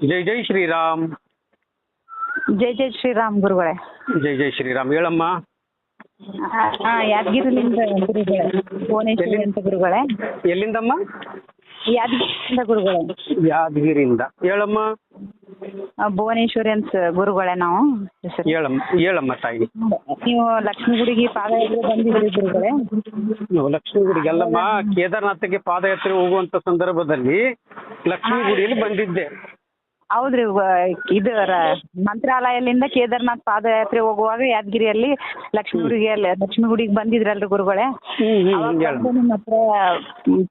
ಜೈ ಜೈ ಶ್ರೀರಾಮ್. ಜೈ ಜೈ ಶ್ರೀರಾಮ್ ಗುರುಗಳೇ. ಜೈ ಜೈ ಶ್ರೀರಾಮ್. ಹೇಳಮ್ಮ. ಯಾದಗಿರಿಲಿಂದ ಗುರುಗಳೇ, ಭುವನೇಶ್ವರಿ ಅಂತ ಗುರುಗಳೇ. ಎಲ್ಲಿಂದಮ್ಮ? ಯಾದಗಿರಿಯಿಂದ ಗುರುಗಳೇ. ಯಾದಗಿರಿಯಿಂದ. ಹೇಳಮ್ಮ. ಭುವನೇಶ್ವರಿ ಅಂತ ಗುರುಗಳೇ ನಾವು. ಹೇಳಮ್ಮ ತಾಯಿ. ನೀವು ಲಕ್ಷ್ಮೀಗುಡಿಗೆ ಪಾದಯಾತ್ರೆ ಬಂದಿದ್ರಿ ಗುರುಗಳೇ. ಲಕ್ಷ್ಮೀಗುಡಿಗೆ ಅಲ್ಲಮ್ಮ, ಕೇದಾರ್ನಾಥ್ಗೆ ಪಾದಯಾತ್ರೆ ಹೋಗುವಂತ ಸಂದರ್ಭದಲ್ಲಿ ಲಕ್ಷ್ಮೀಗುಡಿಯಲ್ಲಿ ಬಂದಿದ್ದೆ. ಹೌದ್ರಿ, ಇದು ಮಂತ್ರಾಲಯದಿಂದ ಕೇದಾರ್ನಾಥ್ ಪಾದಯಾತ್ರೆ ಹೋಗುವಾಗ ಯಾದಗಿರಿಯಲ್ಲಿ ಲಕ್ಷ್ಮೀಗುಡಿಗೆ ಬಂದಿದ್ರಲ್ರಿ ಗುರುಗಳೇ. ನಿಮ್ಮ ಹತ್ರ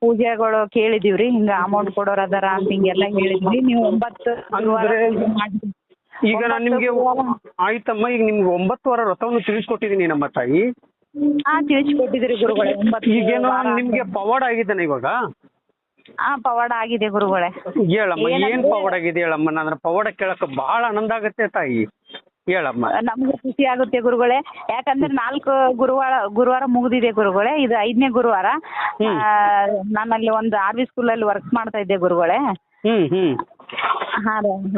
ಪೂಜೆಗಳು ಕೇಳಿದಿವ್ರಿ, ಹಿಂಗ ಅಮೌಂಟ್ ಕೊಡೋರ್ ಅದಾರ ಅಂತ ಹಿಂಗೆಲ್ಲ ಹೇಳಿದ್ವಿ. ನೀವು 9 ಈಗ ನಾನು ನಿಮ್ಗೆ ಆಯ್ತಮ್ಮ, ಈಗ ನಿಮ್ಗೆ 9 ವಾರ ವ್ರತವನ್ನು ತಿಳಿಸ್ಕೊಟ್ಟಿದೀನಿ ನಮ್ಮ ತಾಯಿ. ತಿಳಿಸ್ಕೊಟ್ಟಿದ್ರಿ ಗುರುಗಳೇ. ಈಗೇನೋ ನಿಮ್ಗೆ ಪವಾಡ ಆಗಿದ್ದಾನೆ ಇವಾಗ? ಪವಾಡ ಆಗಿದೆ ಗುರುಗಳೇ. ಹೇಳಮ್ಮ, ಏನ್ ಪವಾಡ ಆಗಿದೆ ಹೇಳಮ್ಮ. ನನ್ನ ಪವಾಡ ಕೇಳಕ್ಕೆ ಬಹಳ ಆನಂದ ಆಗುತ್ತೆ ತಾಯಿ. ಹೇಳಮ್ಮ. ನಮ್ಗೆ ಖುಷಿ ಆಗುತ್ತೆ ಗುರುಗಳೇ, ಯಾಕಂದ್ರೆ 4 ಗುರುವಾರ ಮುಗಿದಿದೆ ಗುರುಗಳೇ. ಇದು 5ನೇ ಗುರುವಾರ. ನಾನಲ್ಲಿ ಒಂದು ಆರ್ವಿ ಸ್ಕೂಲಲ್ಲಿ ವರ್ಕ್ ಮಾಡ್ತಾ ಇದ್ದೆ ಗುರುಗಳೇ.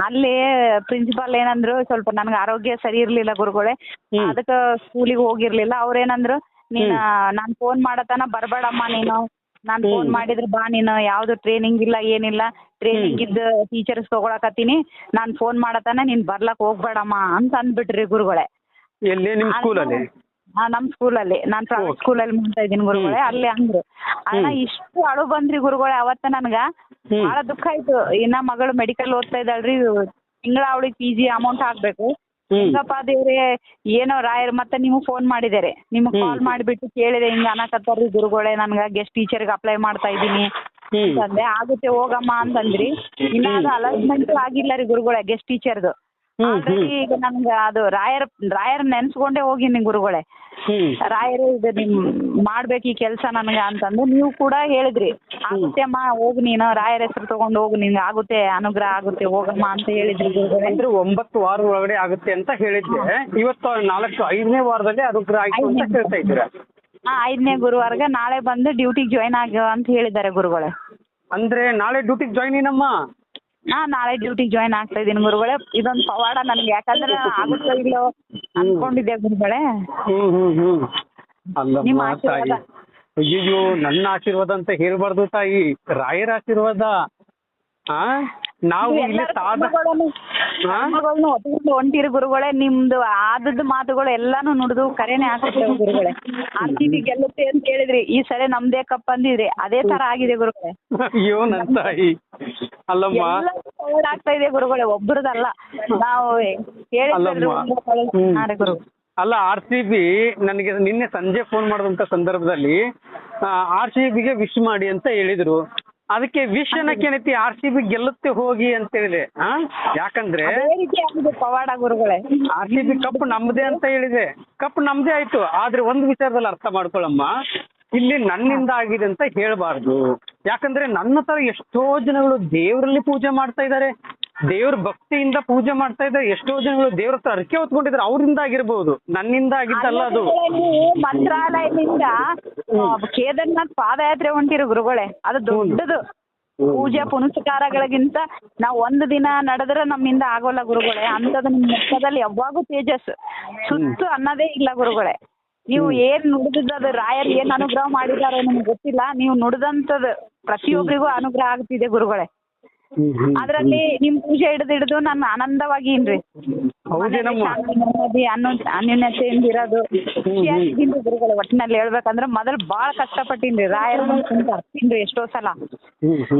ಅಲ್ಲಿ ಪ್ರಿನ್ಸಿಪಾಲ್ ಏನಂದ್ರು, ಸ್ವಲ್ಪ ನನ್ಗೆ ಆರೋಗ್ಯ ಸರಿ ಇರ್ಲಿಲ್ಲ ಗುರುಗಳೇ. ಅದಕ್ಕೆ ಸ್ಕೂಲಿಗೆ ಹೋಗಿರ್ಲಿಲ್ಲ. ಅವ್ರೇನಂದ್ರು, ನಾನ್ ಫೋನ್ ಮಾಡತನ ಬರ್ಬೇಡಮ್ಮ ನೀನು, ನಾನ್ ಫೋನ್ ಮಾಡಿದ್ರೆ ಬಾ ನೀನು, ಯಾವ್ದು ಟ್ರೈನಿಂಗ್ ಇಲ್ಲ ಏನಿಲ್ಲ, ಟ್ರೈನಿಂಗ್ ಇದ್ದ ಟೀಚರ್ಸ್ ತಗೊಳಕತ್ತೀನಿ, ನಾನ್ ಫೋನ್ ಮಾಡತನ ನೀನ್ ಬರ್ಲಕ್ ಹೋಗ್ಬೇಡಮ್ಮ ಅಂತ ಅಂದ್ಬಿಟ್ರಿ ಗುರುಗಳೇ. ಎಲ್ಲಿ ನಿಮ್ ಸ್ಕೂಲಲ್ಲಿ? ನಮ್ ಸ್ಕೂಲಲ್ಲಿ, ನಾನ್ ಪ್ರೈವೇಟ್ ಸ್ಕೂಲಲ್ಲಿ ಮಾಡ್ತಾ ಇದ್ದೀನಿ ಗುರುಗಳೇ. ಅಲ್ಲಿ ಅಂದ್ರು. ಅಣ್ಣ ಇಷ್ಟು ಅಳು ಬಂದ್ರಿ ಗುರುಗಳೇ ಅವತ್ತ. ನನ್ಗ ಬಹಳ ದುಃಖ ಆಯ್ತು. ಇನ್ನ ಮಗಳು ಮೆಡಿಕಲ್ ಓದ್ತಾ ಇದ್ದಾಳ್ರಿ, ತಿಂಗಳ ಅವಳಿಗೆ PG ಅಮೌಂಟ್ ಹಾಕ್ಬೇಕು. ಹಿಂಗಪ್ಪ ದೇವ್ರೆ, ಏನೋ ರಾಯರ್ ಮತ್ತೆ ನಿಮಗ್ ಫೋನ್ ಮಾಡಿದಾರೆ, ನಿಮಗ್ ಕಾಲ್ ಮಾಡಿಬಿಟ್ಟು ಕೇಳಿದೆ, ಹಿಂಗ ಅನ್ನಕತ್ತಾರ್ರಿ ಗುರುಗಳೇ, ನನ್ಗ ಗೆಸ್ಟ್ ಟೀಚರ್ಗೆ ಅಪ್ಲೈ ಮಾಡ್ತಾ ಇದ್ದೀನಿ ಅಂತಂದೆ. ಆಗುತ್ತೆ ಹೋಗಮ್ಮ ಅಂತಂದ್ರಿ. ಇನ್ನ ಅದು ಅಲೈನ್ಮೆಂಟ್ ಆಗಿಲ್ಲ ರೀ ಗುರುಗಳೇ, ಗೆಸ್ಟ್ ಟೀಚರ್ದು. ಆಲ್ರೆಡಿ ಈಗ ನನ್ಗ ಅದು ರಾಯರ್ ನೆನ್ಸ್ಕೊಂಡೇ ಹೋಗಿನಿ ಗುರುಗಳೇ. ರಾಯರು ಇದು ನಿಮ್ ಮಾಡ್ಬೇಕು ಈ ಕೆಲ್ಸ ನನ್ಗ ಅಂತಂದು ನೀವು ಕೂಡ ಹೇಳಿದ್ರಿ. ಆಗುತ್ತೆ ಅಮ್ಮ ಹೋಗು ನೀನು, ರಾಯರ ಹೆಸರು ತಗೊಂಡು ಹೋಗು, ನಿನ್ಗೆ ಆಗುತ್ತೆ, ಅನುಗ್ರಹ ಆಗುತ್ತೆ, ಹೋಗಮ್ಮ ಅಂತ ಹೇಳಿದ್ರಿ ಗುರುಗಳೇ. ಅಂದ್ರೆ 9 ವಾರ ಒಳಗಡೆ ಆಗುತ್ತೆ ಅಂತ ಹೇಳಿದ್ದೆ. ಇವತ್ತು 5ನೇ ವಾರದಲ್ಲಿ ಅನುಗ್ರಹ ಆಯ್ತು ಅಂತ ಹೇಳ್ತಾ ಇದ್ದೀರಾ? 5ನೇ ಗುರುವಾರಗೆ ನಾಳೆ ಬಂದು ಡ್ಯೂಟಿಗೆ ಜಾಯ್ನ್ ಆಗ ಅಂತ ಹೇಳಿದ್ದಾರೆ ಗುರುಗಳೇ. ಅಂದ್ರೆ ನಾಳೆ ಡ್ಯೂಟಿಗೆ ಜಾಯ್ನ್ ಏನಮ್ಮ? ನಾಳೆ ಡ್ಯೂಟಿಗೆ ಜಾಯ್ನ್ ಆಗ್ತಾ ಇದ್ದೀನಿ ಗುರುಗಳೇ. ಇದೊಂದು ಪವಾಡ ನನ್ಗೆ, ಯಾಕಂದ್ರೆ ಆಗುತ್ತೋ ಇಲ್ಲೋ ಅನ್ಕೊಂಡಿದ್ದೆ ಗುರುಗಳೇ. ಅಲ್ಲಮ್ಮ ತಾಯಿ, ಅಯ್ಯೋ ನನ್ನ ಆಶೀರ್ವಾದ ಅಂತ ಹೇಳ್ಬಾರ್ದು ತಾಯಿ, ರಾಯರ ಆಶೀರ್ವಾದ. ನಾವು ಇಲ್ಲಿ ಹೊಂಟಿರಿ ಗುರುಗಳೇ. ನಿಮ್ದು ಆದದ್ದು ಮಾತುಗಳು ಎಲ್ಲಾನು ನುಡಿದು ಕರೆನೆ ಹಾಕುತ್ತೇವೆ ಗುರುಗಳೇ. RCB ಗೆಲ್ಲುತ್ತೆ ಅಂತ ಹೇಳಿದ್ರಿ, ಈ ಸಲ ನಮ್ದೇ ಕಪ್ ಅಂದಿದ್ರಿ, ಅದೇ ತರ ಆಗಿದೆ ಗುರುಗಳೇ. ಅಯ್ಯೋ ನನ್ನ ತಾಯಿ. ಅಲ್ಲಮ್ಮ ಆಗ್ತಾ ಇದೆ ಗುರುಗಳೇ, ಒಬ್ಬರದಲ್ಲ. ನಾವು ಗುರು ಅಲ್ಲ, RCB ನನಗೆ ನಿನ್ನೆ ಸಂಜೆ ಫೋನ್ ಮಾಡಿದಂತ ಸಂದರ್ಭದಲ್ಲಿ RCBಗೆ ವಿಶ್ ಮಾಡಿ ಅಂತ ಹೇಳಿದ್ರು. ಅದಕ್ಕೆ ವಿಶ್ ಅನ್ನಕ್ಕೆ ಏನೈತಿ, RCB ಗೆಲ್ಲುತ್ತೆ ಹೋಗಿ ಅಂತ ಹೇಳಿದೆ. ಯಾಕಂದ್ರೆ ಪವಾಡ ಗುರುಗಳೇ, RCB ಕಪ್ ನಮ್ದೇ ಅಂತ ಹೇಳಿದೆ. ಕಪ್ ನಮ್ದೇ ಆಯ್ತು, ಆದ್ರೆ ಒಂದು ವಿಚಾರದಲ್ಲಿ ಅರ್ಥ ಮಾಡ್ಕೊಳಮ್ಮ, ಇಲ್ಲಿ ನನ್ನಿಂದ ಆಗಿದೆ ಅಂತ ಹೇಳ್ಬಾರ್ದು. ಯಾಕಂದ್ರೆ ನನ್ನ ತರ ಎಷ್ಟೋ ಜನಗಳು ದೇವರಲ್ಲಿ ಪೂಜೆ ಮಾಡ್ತಾ ಇದ್ದಾರೆ, ದೇವ್ರ ಭಕ್ತಿಯಿಂದ ಪೂಜೆ ಮಾಡ್ತಾ ಇದ್ದಾರೆ. ಎಷ್ಟೋ ಜನಗಳು ದೇವ್ರ ಹತ್ರ ಅರ್ಕೆ ಹೊತ್ಕೊಂಡಿದ್ದಾರೆ, ಅವರಿಂದ ಆಗಿರ್ಬಹುದು, ನನ್ನಿಂದ ಆಗಿದ್ದಲ್ಲ ಅದು. ಮಂತ್ರಾಲಯದಿಂದ ಕೇದಾರ್ನಾಥ್ ಪಾದಯಾತ್ರೆ ಹೊಂಟಿರು ಗುರುಗಳೇ, ಅದು ದೊಡ್ಡದು. ಪೂಜೆ ಪುನಸ್ಕಾರಗಳಿಗಿಂತ ನಾವು ಒಂದು ದಿನ ನಡೆದ್ರೆ ನಮ್ಮಿಂದ ಆಗೋಲ್ಲ ಗುರುಗಳೇ. ಅಂತದ್ ನಿಮ್ ಮುಖದಲ್ಲಿ ಯಾವಾಗೂ ತೇಜಸ್ ಸುತ್ತು ಅನ್ನೋದೇ ಇಲ್ಲ ಗುರುಗಳೇ. ನೀವು ಏನ್ ನುಡಿದದ್ದು, ರಾಯರ್ ಏನ್ ಅನುಗ್ರಹ ಮಾಡಿದಾರೋ ನಿಮ್ಗೆ ಗೊತ್ತಿಲ್ಲ. ನೀವು ನುಡಿದಂತದ್ದು ಪ್ರತಿಯೊಬ್ಬರಿಗೂ ಅನುಗ್ರಹ ಆಗ್ತಿದೆ ಗುರುಗಳೇ. ಅದ್ರಲ್ಲಿ ನಿಮ್ ಪೂಜೆ ಹಿಡಿದು ನಾನು ಆನಂದವಾಗಿನ್ರಿ, ಅನ್ಯೋನ್ಯತೆಯಿಂದ ಇರೋದು ಖುಷಿಯಾಗಿದ್ದೀನಿ ಗುರುಗಳೇ. ಒಟ್ಟಿನಲ್ಲಿ ಹೇಳ್ಬೇಕಂದ್ರೆ ಮೊದಲು ಬಾಳ ಕಷ್ಟಪಟ್ಟಿನ್ರಿ, ರಾಯರ ಮುಂದೆ ಹತ್ತೀನ್ರಿ ಎಷ್ಟೋ ಸಲ.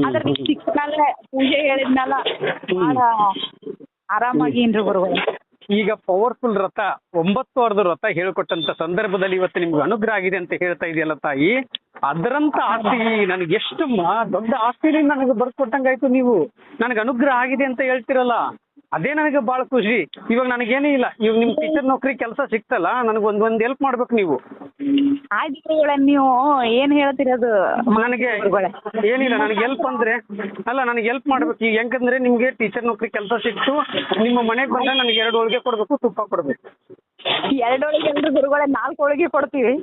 ಆದ್ರೆ ನೀವು ಸಿಕ್ಕನಲ್ಲೇ ಪೂಜೆ ಹೇಳಿದ್ನಲ್ಲ, ಬಾಳ ಆರಾಮಾಗಿನ್ರಿ ಗುರುಗಳೇ. ಈಗ ಪವರ್ಫುಲ್ ರಥ, 9 ವಾರದ ರಥ ಹೇಳ್ಕೊಟ್ಟಂತ ಸಂದರ್ಭದಲ್ಲಿ ಇವತ್ತು ನಿಮ್ಗೆ ಅನುಗ್ರಹ ಆಗಿದೆ ಅಂತ ಹೇಳ್ತಾ ಇದೆಯಲ್ಲ ತಾಯಿ. ಅದರಂತ ಆಸ್ತಿ ನನಗೆ ಎಷ್ಟು ದೊಡ್ಡ ಆಸ್ತಿನಿ ನನಗೆ ಬರ್ಕೊಟ್ಟಂಗಾಯ್ತು. ನೀವು ನನಗೆ ಅನುಗ್ರಹ ಆಗಿದೆ ಅಂತ ಹೇಳ್ತಿರಲ್ಲ, ಅದೇ ನನಗೆ ಬಹಳ ಖುಷಿ. ಇವಾಗ ನನಗೇನೇ ಇಲ್ಲ, ಇವಾಗ ನಿಮ್ ಟೀಚರ್ ನೌಕರಿ ಕೆಲಸ ಸಿಕ್ತಲ್ಲ, ನನಗೆ ಒಂದ್ ಹೆಲ್ಪ್ ಮಾಡ್ಬೇಕು ನೀವು. ಆಯ್ತು, ನೀವು ಏನ್ ಹೇಳ್ತಿರೋದು? ನನಗೆ ಏನಿಲ್ಲ, ನನಗೆ ಹೆಲ್ಪ್ ಅಂದ್ರೆ ಅಲ್ಲ, ನನಗೆ ಹೆಲ್ಪ್ ಮಾಡ್ಬೇಕು. ಈಗ ಯಾಕಂದ್ರೆ ನಿಮ್ಗೆ ಟೀಚರ್ ನೌಕರಿ ಕೆಲಸ ಸಿಕ್ತು, ನಿಮ್ಮ ಮನೆಗೆ ಬಂದಾಗ ನನಗೆ 2 ಹೋಳಿಗೆ ಕೊಡ್ಬೇಕು, ತುಪ್ಪ ಕೊಡ್ಬೇಕು. ಎರಡು ಹೋಳಿಗೆ ಅಲ್ರಿ ಗುರುಗಳೇ, 4 ಹೋಳಿಗೆ ಕೊಡ್ತೀವಿ.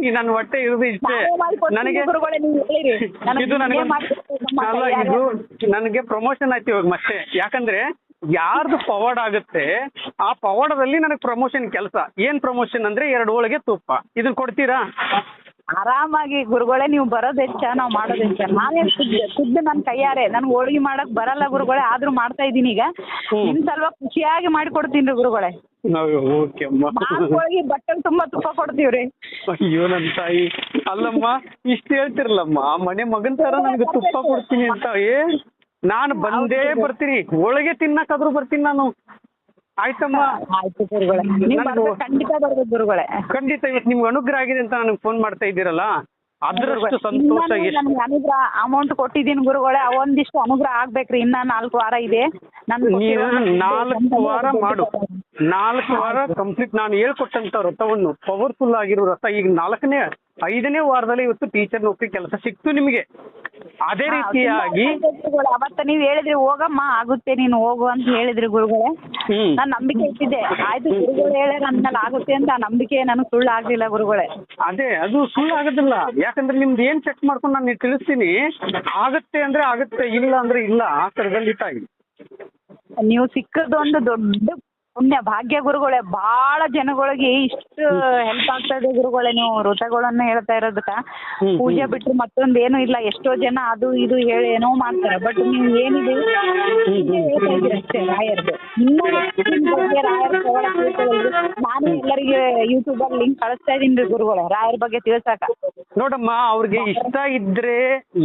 ಈ ನನ್ನ ಹೊಟ್ಟೆ ಇರೋದು ಇಷ್ಟೇ. ನಾವೇ ಮಾಡ್ಕೊಡ್ತೀವಿ ನನಗೆ ಗುರುಗಳೇ, ನೀವು ಹೇಳಿರಿ. ಇದು ನನಗೆ ಅಲ್ಲ, ಇದು ನನಗೆ ಪ್ರಮೋಷನ್ ಆಯ್ತು ಇವಾಗ ಮತ್ತೆ. ಯಾಕಂದ್ರೆ ಯಾರ್ದು ಪವಾಡ ಆಗುತ್ತೆ ಆ ಪವಾಡದಲ್ಲಿ ನನಗೆ ಪ್ರಮೋಷನ್ ಕೆಲಸ. ಏನ್ ಪ್ರಮೋಷನ್ ಅಂದ್ರೆ 2 ಹೋಳಿಗೆ ತುಪ್ಪ. ಇದನ್ನ ಕೊಡ್ತೀರಾ? ಆರಾಮಾಗಿ ಗುರುಗಳೇ, ನೀವು ಬರೋದು ಹೆಚ್ಚ, ನಾವು ಮಾಡೋದು ಹೆಚ್ಚ. ನಾನೇ ಖುದ್ದು ನನ್ನ ಕೈಯಾರೆ, ನನ್ಗೆ ಹೋಳಿಗೆ ಮಾಡಕ್ ಬರಲ್ಲ ಗುರುಗಳೇ, ಆದ್ರೂ ಮಾಡ್ತಾ ಇದ್ದೀನಿ ಈಗ. ನಿಮ್ ಸಲುವಾಗಿ ಖುಷಿಯಾಗಿ ಮಾಡಿ ಕೊಡ್ತೀನಿ ಗುರುಗಳೇ. ಓಕೆ ಅಮ್ಮ. 4 ಹೋಳಿಗೆ ಬಟ್ಟಲ್ ತುಂಬಾ ತುಪ್ಪ ಕೊಡ್ತೀವ್ರಿ. ಅಯ್ಯೋ ನನ್ನ ತಾಯಿ, ಅಲ್ಲಮ್ಮ ಇಷ್ಟು ಹೇಳ್ತಿರಲ್ಲಮ್ಮ, ಮನೆ ಮಗನ್ ತರ ನನಗೆ ತುಪ್ಪ ಕೊಡ್ತೀನಿ ಅಂತ. ನಾನು ಬಂದೇ ಬರ್ತೀನಿ, ಹೋಳಿಗೆ ತಿನ್ನಕಾದ್ರೂ ಬರ್ತೀನಿ ನಾನು. ಆಯ್ತಮ್ಮ, ಆಯ್ತು ಗುರುಗಳೇ, ನೀವು ಬರ್ಬೇಕು, ಖಂಡಿತ ಬರ್ಬೇಕು ಗುರುಗಳೇ. ಖಂಡಿತ. ಇವತ್ತು ನಿಮ್ಗೆ ಅನುಗ್ರಹ ಆಗಿದೆ ಅಂತ ನನಗೆ ಫೋನ್ ಮಾಡ್ತಾ ಇದ್ದೀರಲ್ಲ, ಅದರಷ್ಟು ಸಂತೋಷ. ನನ್ಗೆ ಅನುಗ್ರಹ ಅಮೌಂಟ್ ಕೊಟ್ಟಿದ್ದೀನಿ ಗುರುಗಳೇ, ಒಂದಿಷ್ಟು ಅನುಗ್ರಹ ಆಗ್ಬೇಕ್ರಿ. ಇನ್ನ 4 ವಾರ ಇದೆ. ನೀನು 4 ವಾರ ಮಾಡು. 4 ವಾರ ಕಂಪ್ಲೀಟ್. ನಾನು ಹೇಳ್ಕೊಟ್ಟಂತ ವ್ರತವನ್ನು, ಪವರ್ಫುಲ್ ಆಗಿರೋ ವ್ರತ, ಈಗ 4ನೇ 5ನೇ ವಾರದಲ್ಲಿ ಇವತ್ತು ಟೀಚರ್ ನೌಕರಿ ಕೆಲಸ ಸಿಕ್ತು ನಿಮಗೆ. ಅದೇ ರೀತಿಯಾಗಿ ಅವತ್ತ ನೀವ್ ಹೇಳಿದ್ರಿ ಹೋಗಮ್ಮ ಆಗುತ್ತೆ ನೀನು ಹೋಗು ಅಂತ ಹೇಳಿದ್ರಿ ಗುರುಗಳೇ. ನಾನ್ ನಂಬಿಕೆ ಇಟ್ಟಿದ್ದೆ. ಆಯ್ತು ಗುರುಗಳು ಹೇಳ್ಯಾರ ಅಂದ್ಮೇಲೆ ಆಗುತ್ತೆ ಅಂತ ನಂಬಿಕೆ ನನಗೆ ಸುಳ್ಳು ಆಗ್ಲಿಲ್ಲ ಗುರುಗಳೇ. ಅದೇ, ಅದು ಸುಳ್ಳು ಆಗೋದಿಲ್ಲ. ಯಾಕಂದ್ರೆ ನಿಮ್ದು ಏನ್ ಚೆಕ್ ಮಾಡ್ಕೊಂಡು ನಾನು ತಿಳಿಸ್ತೀನಿ. ಆಗುತ್ತೆ ಅಂದ್ರೆ ಆಗುತ್ತೆ, ಇಲ್ಲ ಅಂದ್ರೆ ಇಲ್ಲ. ಆ ತರದಲ್ಲಿ ತಾಯಿ ನೀವು ಸಿಕ್ಕದೊಂದು ದೊಡ್ಡ ಪುಣ್ಯ ಭಾಗ್ಯ ಗುರುಗಳೇ. ಬಹಳ ಜನಗಳಿಗೆ ಇಷ್ಟು ಹೆಲ್ಪ್ ಆಗ್ತಾ ಇದೆ ಗುರುಗಳೇ. ನೀವು ವ್ರತಗಳನ್ನ ಹೇಳ್ತಾ ಇರೋದಕ್ಕ ಪೂಜೆ ಬಿಟ್ರೆ ಮತ್ತೊಂದು ಏನು ಇಲ್ಲ. ಎಷ್ಟೋ ಜನ ಅದು ಇದು ಹೇಳಿ ಏನೋ ಮಾಡ್ತಾರೆ, ಬಟ್ ನೀವು ಏನಿದೆ ಹೇಳ್ತಾ ಇದ್ದೀರಿ ಅಷ್ಟೇ ರಾಯರ್ದು. ಇನ್ನೂ ಹೆಚ್ಚಿನ ಬಗ್ಗೆ ರಾಯರ್ ನಾನು ಎಲ್ಲರಿಗೆ ಯೂಟ್ಯೂಬ್ ಅಲ್ಲಿ ಲಿಂಕ್ ಕಳಿಸ್ತಾ ಇದೀನಿ ಗುರುಗಳೇ, ರಾಯರ್ ಬಗ್ಗೆ ತಿಳ್ಸಾಕ. ನೋಡಮ್ಮ, ಅವ್ರಿಗೆ ಇಷ್ಟ ಇದ್ರೆ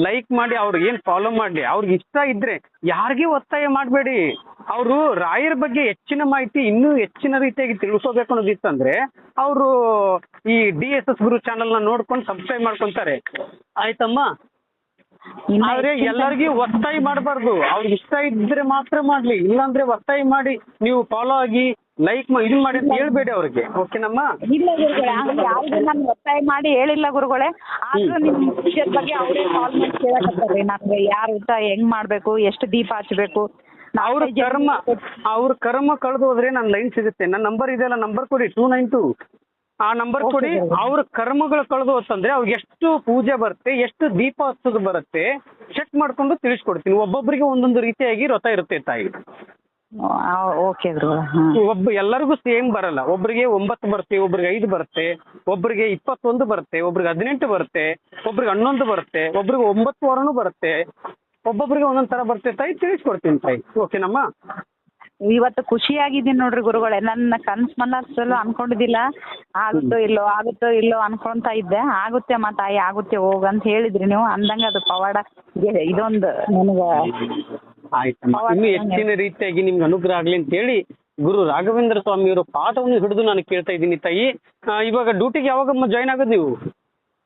ಲೈಕ್ ಮಾಡಿ, ಅವ್ರಿಗೆ ಏನ್ ಫಾಲೋ ಮಾಡಿ. ಅವ್ರಿಗೆ ಇಷ್ಟ ಇದ್ರೆ ಯಾರಿಗೂ ಒತ್ತಾಯ ಮಾಡಬೇಡಿ. ಅವರು ರಾಯರ ಬಗ್ಗೆ ಹೆಚ್ಚಿನ ಮಾಹಿತಿ ಇನ್ನೂ ಹೆಚ್ಚಿನ ರೀತಿಯಾಗಿ ತಿಳಿಸೋಬೇಕು ಅನ್ನೋದಿತ್ತಂದ್ರೆ ಅವರು ಈ DSS ಗುರು ಚಾನಲ್ ನ ನೋಡ್ಕೊಂಡು ಸಬ್ಸ್ಕ್ರೈಬ್ ಮಾಡ್ಕೊಂತಾರೆ. ಆಯ್ತಮ್ಮ? ಆದ್ರೆ ಎಲ್ಲರಿಗೂ ಒತ್ತಾಯ ಮಾಡಬಾರ್ದು. ಅವ್ರಿಗೆ ಇಷ್ಟ ಇದ್ರೆ ಮಾತ್ರ ಮಾಡ್ಲಿ, ಇಲ್ಲಾಂದ್ರೆ ಒತ್ತಾಯ ಮಾಡಿ ನೀವು ಫಾಲೋ ಆಗಿ ಲೈಕ್ ಇದನ್ ಮಾಡಿ ಅಂತ ಹೇಳ್ಬೇಡಿ ಅವ್ರಿಗೆ. ಓಕೆನಮ್ಮ? ಇಲ್ಲ ಗುರುಗಳೇ, ಯಾರಿಗೂ ನಾನು ಒತ್ತಾಯ ಮಾಡಿ ಹೇಳಿಲ್ಲ ಗುರುಗಳೇ. ಆದ್ರೂ ನಿಮ್ ವಿಷಯದ ಬಗ್ಗೆ ಅವರೇ ಕಾಲ್ ಮಾಡಿ ಕೇಳಕತ್ತಾರ್ರಿ ನನ್ಗೆ, ಯಾರು ಊಟ ಹೆಂಗ್ ಮಾಡ್ಬೇಕು, ಎಷ್ಟು ದೀಪ ಹಚ್ಬೇಕು. ಅವ್ರ ಕರ್ಮ ಕಳೆದು ಹೋದ್ರೆ ನನ್ನ ಲೈನ್ ಸಿಗುತ್ತೆ. ನನ್ನ ನಂಬರ್ ಇದೆಯಲ್ಲ, ನಂಬರ್ ಕೊಡಿ 292. ಆ ನಂಬರ್ ಕೊಡಿ. ಅವ್ರ ಕರ್ಮಗಳು ಕಳೆದು ಹೋತಂದ್ರೆ ಅವ್ರಿಗೆ ಎಷ್ಟು ಪೂಜೆ ಬರುತ್ತೆ, ಎಷ್ಟು ದೀಪ ಹಚ್ಚೋದು ಬರುತ್ತೆ ಚೆಕ್ ಮಾಡ್ಕೊಂಡು ತಿಳಿಸ್ಕೊಡ್ತೀನಿ. ಒಬ್ಬೊಬ್ಬರಿಗೆ ಒಂದೊಂದು ರೀತಿಯಾಗಿ ವ್ರತ ಇರುತ್ತೆ ತಾಯಿ. ಓಕೆ ಎಲ್ಲರಿಗೂ ಸೇಮ್ ಬರಲ್ಲ. ಒಬ್ರಿಗೆ 9 ಬರುತ್ತೆ, ಒಬ್ರಿಗೆ 5 ಬರುತ್ತೆ, ಒಬ್ರಿಗೆ 21 ಬರುತ್ತೆ, ಒಬ್ರಿಗೆ 18 ಬರುತ್ತೆ, ಒಬ್ರಿಗೆ 11 ಬರುತ್ತೆ, ಒಬ್ರಿಗೆ 9 ವಾರನೂ ಬರುತ್ತೆ. ಒಬ್ಬೊಬ್ರಿಗೆ ಒಂದೊಂದ್ ತರ ಬರುತ್ತೆ ತಾಯಿ, ತಿಳಿಸ್ಕೊಡ್ತೀನಿ ತಾಯಿ. ಓಕೆನಮ್ಮ? ಇವತ್ತು ಖುಷಿಯಾಗಿದ್ದೀನಿ ನೋಡ್ರಿ ಗುರುಗಳೇ. ನನ್ನ ಕನ್ಸ್ ಮನಸ್ಸಲ್ಲೂ ಅನ್ಕೊಂಡಿದ್ದಿಲ್ಲ ಆಗುತ್ತೋ ಇಲ್ಲೋ ಅನ್ಕೊಂತ ಇದ್ದೆ. ಆಗುತ್ತೆ ಅಮ್ಮ ತಾಯಿ, ಆಗುತ್ತೆ ಹೋಗು ಅಂತ ಹೇಳಿದ್ರಿ ನೀವು. ಅಂದಂಗ ಅದು ಪವಾಡ ಇದೊಂದು ನನಗೆ ಆಯ್ತಮ್ಮ. ಇನ್ನು ಹೆಚ್ಚಿನ ರೀತಿಯಾಗಿ ನಿಮ್ಗೆ ಅನುಗ್ರಹ ಆಗ್ಲಿ ಅಂತ ಹೇಳಿ ಗುರು ರಾಘವೇಂದ್ರ ಸ್ವಾಮಿಯವರ ಪಾದವನ್ನು ಹಿಡಿದು ನಾನು ಕೇಳ್ತಾ ಇದ್ದೀನಿ ತಾಯಿ. ಇವಾಗ ಡ್ಯೂಟಿಗೆ ಯಾವಾಗಮ್ಮ ಜಾಯ್ನ್ ಆಗೋದು ನೀವು?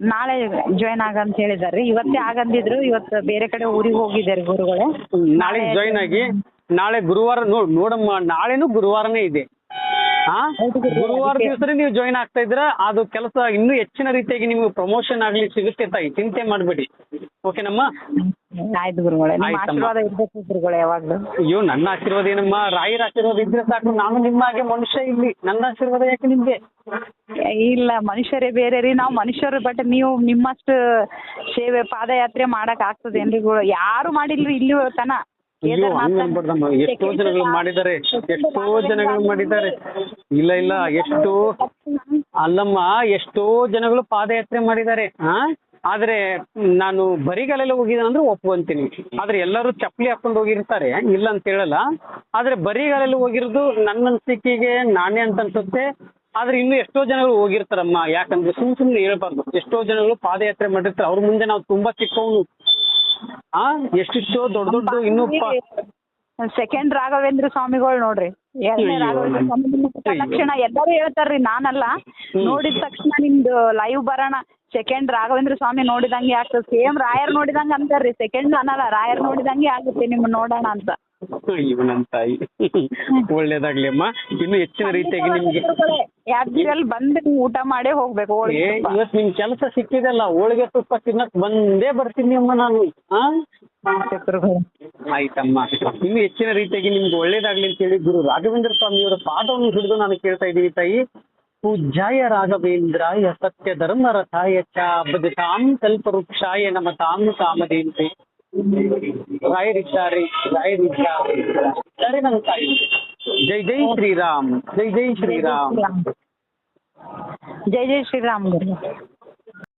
ನಾಳೆ ಜಾಯ್ನ್ ಆಗಂತ ಹೇಳಿದಾರೆ. ಇವತ್ತೇ ಆಗಂದಿದ್ರು, ಇವತ್ತು ಬೇರೆ ಕಡೆ ಊರಿಗೆ ಹೋಗಿದ್ದಾರೆ ಗುರುಗಳೇ. ನಾಳೆ ಜಾಯ್ನ್ ಆಗಿ ನಾಳೆ ಗುರುವಾರ ನೋಡಮ್ಮ, ನಾಳೆನೂ ಗುರುವಾರನೇ ಇದೆ. ಗುರುವಾರ ದಿವಸ ನೀವು ಜಾಯ್ನ್ ಆಗ್ತಾ ಇದ್ರ ಅದು ಕೆಲಸ ಇನ್ನೂ ಹೆಚ್ಚಿನ ರೀತಿಯಾಗಿ ನಿಮ್ಗೆ ಪ್ರಮೋಷನ್ ಆಗ್ಲಿ ಸಿಗುತ್ತೆ ತಾಯಿ, ಚಿಂತೆ ಮಾಡಬೇಡಿ. ಓಕೆನಮ್ಮ? ಆಯ್ತು ಗುರುಗಳೇ, ಆಶೀರ್ವಾದ ಇರ್ಬೇಕು ಗುರುಗಳೇ ಯಾವಾಗ್ಲೂ. ಅಯ್ಯೋ, ನನ್ನ ಆಶೀರ್ವಾದ ಏನಮ್ಮ, ರಾಯರ ಆಶೀರ್ವಾದ ಇದ್ರೆ ಸಾಕು. ನಾನು ನಿಮ್ಮ ಹಾಗೆ ಮನುಷ್ಯ ಇಲ್ಲಿ, ನನ್ನ ಆಶೀರ್ವಾದ ಯಾಕೆ ನಿಮ್ಗೆ? ಇಲ್ಲ, ಮನುಷ್ಯರೇ ಬೇರೆ ರೀ, ನಾವು ಮನುಷ್ಯರು. ಬಟ್ ನೀವು ನಿಮ್ಮಷ್ಟು ಸೇವೆ ಪಾದಯಾತ್ರೆ ಮಾಡಕ್ ಆಗ್ತದೇನ್ರಿ? ಯಾರು ಮಾಡಿಲ್ರಿ ಇಲ್ಲಿ ತನ. ಎಷ್ಟೋ ಜನಗಳು ಮಾಡಿದ್ದಾರೆ, ಇಲ್ಲ ಎಷ್ಟೋ ಅಲ್ಲಮ್ಮ, ಎಷ್ಟೋ ಜನಗಳು ಪಾದಯಾತ್ರೆ ಮಾಡಿದ್ದಾರೆ. ಆದ್ರೆ ನಾನು ಬರಿಗಾಲೆಲ್ಲ ಹೋಗಿದ್ದೇನೆ ಅಂದ್ರೆ ಒಪ್ಕೊಂತೀನಿ. ಆದ್ರೆ ಎಲ್ಲರೂ ಚಪ್ಪಲಿ ಹಾಕೊಂಡು ಹೋಗಿರ್ತಾರೆ, ಇಲ್ಲ ಅಂತ ಹೇಳಲ್ಲ. ಆದ್ರೆ ಬರಿಗಾಲೆಲ್ಲ ಹೋಗಿರೋದು ನನ್ನ ಅನಿಸಿಕೆಗೆ ನಾನೇ ಅಂತ ಅನ್ಸುತ್ತೆ. ಆದ್ರೆ ಇನ್ನು ಎಷ್ಟೋ ಜನಗಳು ಹೋಗಿರ್ತಾರಮ್ಮ. ಯಾಕಂದ್ರೆ ಸುಮ್ಮನೆ ಹೇಳ್ಬಾರ್ದು. ಎಷ್ಟೋ ಜನಗಳು ಪಾದಯಾತ್ರೆ ಮಾಡಿರ್ತಾರೆ. ಅವ್ರ ಮುಂದೆ ನಾವು ತುಂಬಾ ಚಿಕ್ಕವನು. ಎಷ್ಟಿಷ್ಟೋ ದೊಡ್ಡ ಇನ್ನು ಸೆಕೆಂಡ್ ರಾಘವೇಂದ್ರ ಸ್ವಾಮಿಗಳು ನೋಡ್ರಿ. ರಾಘವೇಂದ್ರ ಸ್ವಾಮಿ ತಕ್ಷಣ ಎಲ್ಲರೂ ಹೇಳ್ತಾರ್ರಿ, ನಾನಲ್ಲ. ನೋಡಿದ ತಕ್ಷಣ ನಿಮ್ದು ಲೈವ್ ಬರೋಣ, ಸೆಕೆಂಡ್ ರಾಘವೇಂದ್ರ ಸ್ವಾಮಿ ನೋಡಿದಂಗೆ ಆಗ್ತದೆ. ಸೇಮ್ ರಾಯರ್ ನೋಡಿದಂಗ ಅಂತಾರ್ರಿ. ಸೆಕೆಂಡ್ ಅನ್ನಲ್ಲ, ರಾಯರ್ ನೋಡಿದಂಗೆ ಆಗುತ್ತೆ ನಿಮ್ ನೋಡೋಣ ಅಂತ. ಇವನಂತಾಯಿ ಒಳ್ಳೇದಾಗ್ಲಿ ಅಮ್ಮ. ಇನ್ನು ಹೆಚ್ಚಿನ ರೀತಿಯಾಗಿ ನಿಮ್ಗೆ ಯಾದಗಿರಿಯಲ್ಲಿ ಬಂದು ನೀವು ಊಟ ಮಾಡೇ ಹೋಗ್ಬೇಕು. ಇವತ್ತು ನಿಮ್ ಕೆಲಸ ಸಿಕ್ಕಿದಲ್ಲ, ಹೋಳಿಗೆ ತುಪ್ಪ ತಿನ್ನಕ್ ಬಂದೇ ಬರ್ತೀನಿ ಅಮ್ಮ ನಾನು. ಆಯ್ತಮ್ಮ. ಇನ್ನು ಹೆಚ್ಚಿನ ರೀತಿಯಾಗಿ ನಿಮ್ಗೆ ಒಳ್ಳೇದಾಗ್ಲಿ ಅಂತ ಹೇಳಿ ಗುರು ರಾಘವೇಂದ್ರ ಸ್ವಾಮಿಯವರ ಪಾದವನ್ನು ಹಿಡಿದು ನಾನು ಕೇಳ್ತಾ ಇದ್ದೀನಿ ತಾಯಿ. ಪೂಜ್ಯಾಯ ರಾಘವೇಂದ್ರಾಯ ಸತ್ಯ ಧರ್ಮ ರಥಾಯ ಚ ಬದುಕಾಂ ಕಲ್ಪವೃಕ್ಷಾಯ ನಮತಾಂ ಕಾಮಧೇನುತೆ. ರಾಯರಿದ್ದಾರೆ ನನ್ನ ತಾಯಿ. ಜೈ ಜೈ ಶ್ರೀರಾಮ್, ಜೈ ಜೈ ಶ್ರೀರಾಮ್. ಜೈ ಜೈ ಶ್ರೀರಾಮ್ ಗುರು.